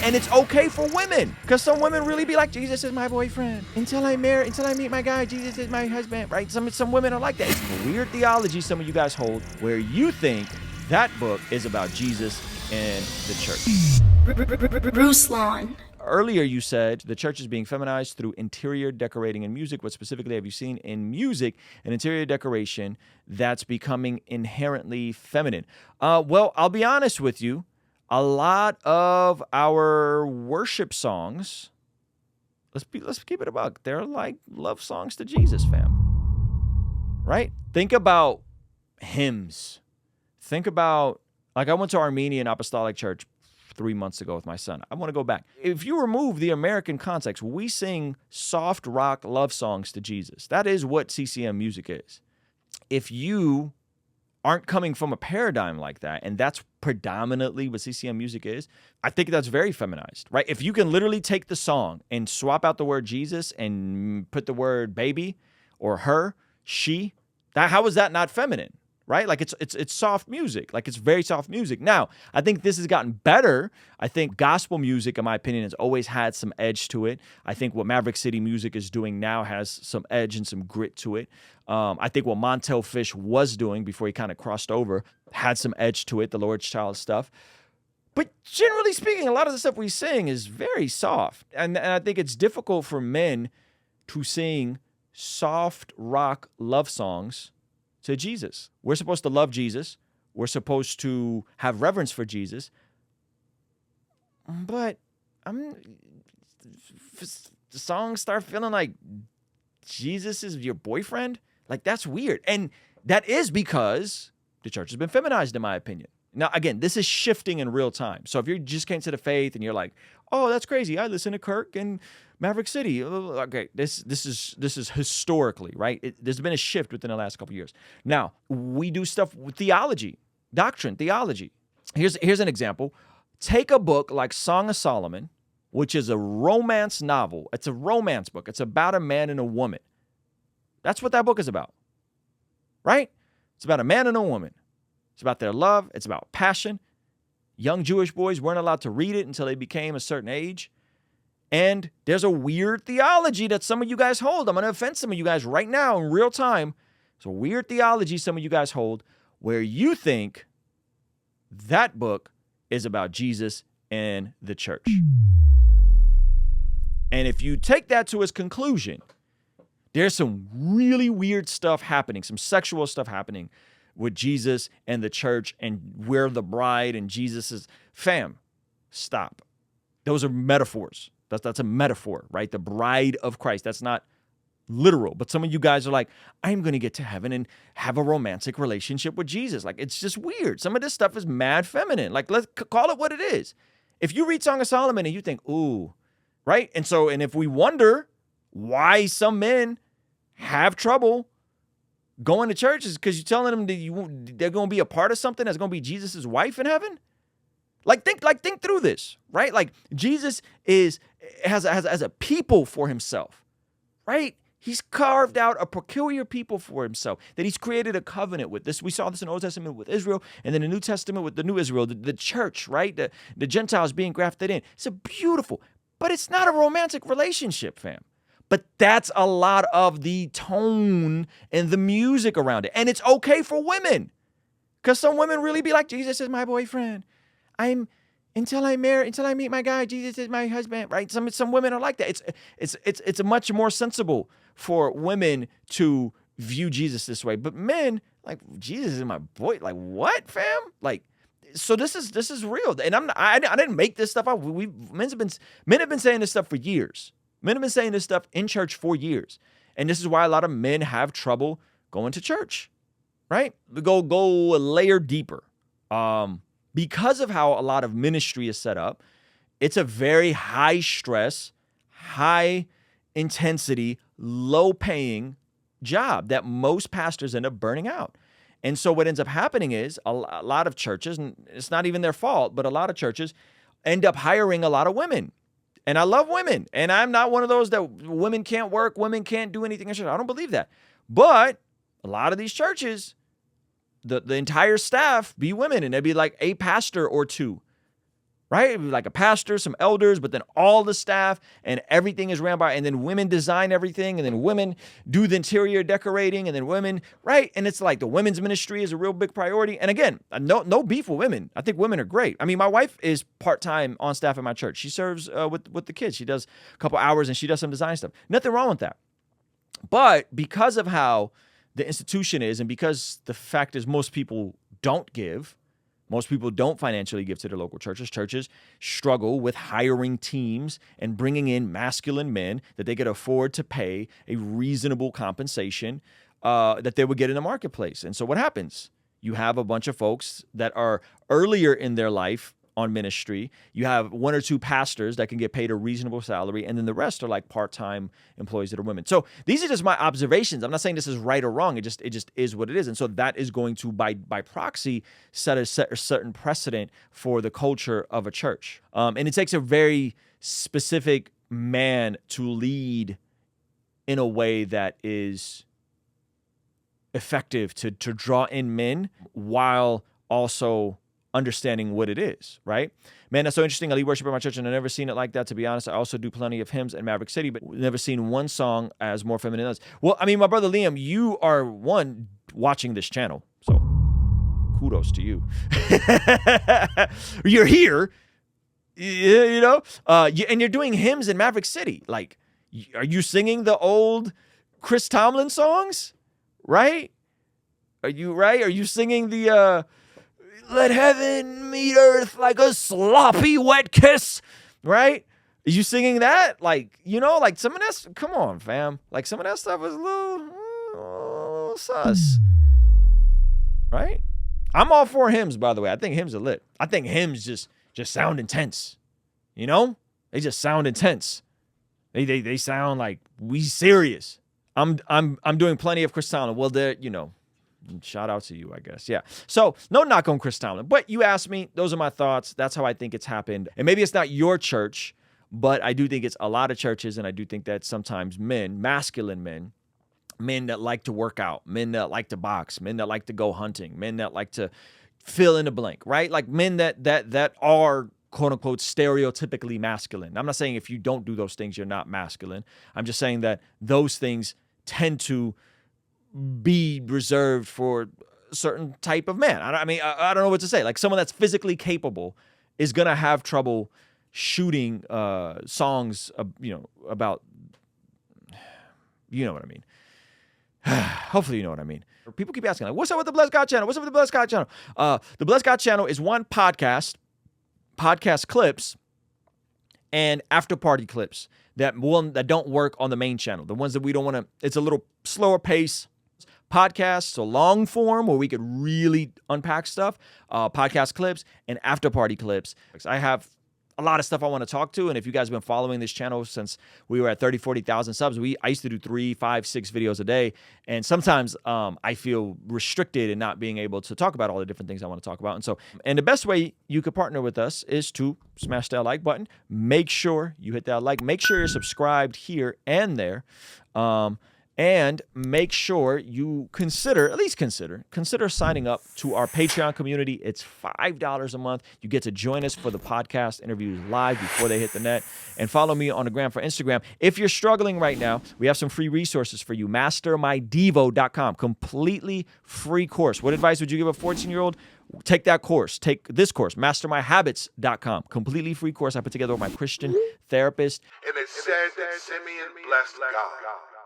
And it's okay for women, because some women really be like, Jesus is my boyfriend. Until I meet my guy, Jesus is my husband, right? Some women are like that. It's a weird theology some of you guys hold where you think that book is about Jesus and the church. Ruslan. Earlier, you said the church is being feminized through interior decorating and music. What specifically have you seen in music and interior decoration that's becoming inherently feminine? Well, I'll be honest with you. A lot of our worship songs, let's keep it a buck. They're like love songs to Jesus, fam. Right? Think about hymns. Think about, like, I went to Armenian Apostolic Church 3 months ago with my son. I want to go back. If you remove the American context, we sing soft rock love songs to Jesus. That is what CCM music is. If you aren't coming from a paradigm like that, and that's predominantly what CCM music is, I think that's very feminized, right? If you can literally take the song and swap out the word Jesus and put the word baby or her, she, how is that not feminine? Right? Like it's soft music. Like it's very soft music. Now, I think this has gotten better. I think gospel music, in my opinion, has always had some edge to it. I think what Maverick City music is doing now has some edge and some grit to it. I think what Montel Fish was doing before he kind of crossed over had some edge to it, the Lord's Child stuff. But generally speaking, a lot of the stuff we sing is very soft. And I think it's difficult for men to sing soft rock love songs to Jesus. We're supposed to love Jesus. We're supposed to have reverence for Jesus. But the songs start feeling like Jesus is your boyfriend. Like, that's weird. And that is because the church has been feminized, in my opinion. Now, again, this is shifting in real time. So if you just came to the faith and you're like, oh, that's crazy, I listen to Kirk and Maverick City. Okay, this is historically, right? There's been a shift within the last couple of years. Now, we do stuff with theology, doctrine, theology. Here's an example. Take a book like Song of Solomon, which is a romance novel. It's a romance book. It's about a man and a woman. That's what that book is about, right? It's about a man and a woman. It's about their love. It's about passion. Young Jewish boys weren't allowed to read it until they became a certain age. And there's a weird theology that some of you guys hold. I'm going to offend some of you guys right now in real time. It's a weird theology some of you guys hold where you think that book is about Jesus and the church. And if you take that to its conclusion, there's some really weird stuff happening, some sexual stuff happening with Jesus and the church, and we're the bride and Jesus is, fam, stop. Those are metaphors. That's a metaphor, right? The bride of Christ. That's not literal. But some of you guys are like, I'm going to get to heaven and have a romantic relationship with Jesus. Like, it's just weird. Some of this stuff is mad feminine. Like, let's call it what it is. If you read Song of Solomon and you think, ooh, right? And if we wonder why some men have trouble going to church, is because you're telling them that they're going to be a part of something that's going to be Jesus's wife in heaven. Think through this, right? Like, Jesus has a people for himself, right? He's carved out a peculiar people for himself that he's created a covenant with. This, we saw this in the Old Testament with Israel, and then the New Testament with the new Israel, the church, right? The Gentiles being grafted in. It's a beautiful, but it's not a romantic relationship, fam. But that's a lot of the tone and the music around it. And it's okay for women, because some women really be like, Jesus is my boyfriend. Until I meet my guy, Jesus is my husband, right? Some women are like that. It's much more sensible for women to view Jesus this way. But men, like, Jesus is my boy. Like, what, fam? Like, so this is real. And I didn't make this stuff up. Men have been saying this stuff for years. Men have been saying this stuff in church for years. And this is why a lot of men have trouble going to church, right? Go a layer deeper. Because of how a lot of ministry is set up, it's a very high stress, high intensity, low paying job that most pastors end up burning out. And so what ends up happening is a lot of churches, and it's not even their fault, but a lot of churches end up hiring a lot of women. And I love women. And I'm not one of those that women can't work, women can't do anything. I don't believe that. But a lot of these churches, the entire staff be women, and there'd be like a pastor or two. right? Like a pastor, some elders, but then all the staff and everything is ran by, and then women design everything, and then women do the interior decorating, and then women, right? And it's like the women's ministry is a real big priority. And again, no beef with women. I think women are great. I mean, my wife is part-time on staff at my church. She serves with the kids. She does a couple hours and she does some design stuff. Nothing wrong with that. But because of how the institution is, and because the fact is most people don't give, most people don't financially give to their local churches. Churches struggle with hiring teams and bringing in masculine men that they could afford to pay a reasonable compensation that they would get in the marketplace. And so what happens? You have a bunch of folks that are earlier in their life on ministry. You have one or two pastors that can get paid a reasonable salary, and then the rest are like part-time employees that are women. So these are just my observations. I'm not saying this is right or wrong. It just is what it is. And so that is going to, by proxy, set a certain precedent for the culture of a church. And it takes a very specific man to lead in a way that is effective to draw in men while also understanding what it is, right? Man, that's so interesting. I lead worship at my church, and I've never seen it like that, to be honest. I also do plenty of hymns in Maverick City, but never seen one song as more feminine than others. Well, I mean, my brother Liam, you are one watching this channel, so kudos to you. You're here, you know, and you're doing hymns in Maverick City. Like, are you singing the old Chris Tomlin songs, right? Are you singing the... let heaven meet earth like a sloppy wet kiss, right? Are you singing that? Like, you know, like some of that, come on, fam. Like some of that stuff is a little sus, right? I'm all for hymns, by the way. I think hymns are lit. I think hymns just sound intense, you know? They just sound intense. They sound like we serious. I'm doing plenty of Chris Tomlin. Well, there, you know, shout out to you, I guess. Yeah. So no knock on Chris Tomlin, but you asked me, those are my thoughts. That's how I think it's happened. And maybe it's not your church, but I do think it's a lot of churches. And I do think that sometimes men, masculine men that like to work out, men that like to box, men that like to go hunting, men that like to fill in the blank, right? Like men that are quote unquote stereotypically masculine. I'm not saying if you don't do those things, you're not masculine. I'm just saying that those things tend to be reserved for a certain type of man. I don't know what to say. Like someone that's physically capable is going to have trouble shooting songs, about, you know what I mean. Hopefully you know what I mean. People keep asking, like, what's up with the Blessed God channel? What's up with the Blessed God channel? The Blessed God channel is one podcast clips, and after party clips that don't work on the main channel. The ones that we don't want to, it's a little slower pace. Podcasts, so long form where we could really unpack stuff, podcast clips and after party clips. I have a lot of stuff I want to talk to. And if you guys have been following this channel since we were at 40,000 subs, I used to do 3, 5, 6 videos a day. And sometimes I feel restricted in not being able to talk about all the different things I want to talk about. And the best way you could partner with us is to smash that like button. Make sure you hit that like. Make sure you're subscribed here and there. And make sure you consider signing up to our Patreon community. It's $5 a month. You get to join us for the podcast interviews live before they hit the net. And follow me on the gram for Instagram. If you're struggling right now, we have some free resources for you. MasterMyDevo.com. Completely free course. What advice would you give a 14-year-old? Take that course. Take this course, MasterMyHabits.com. Completely free course I put together with my Christian therapist. And it said that Simeon blessed God.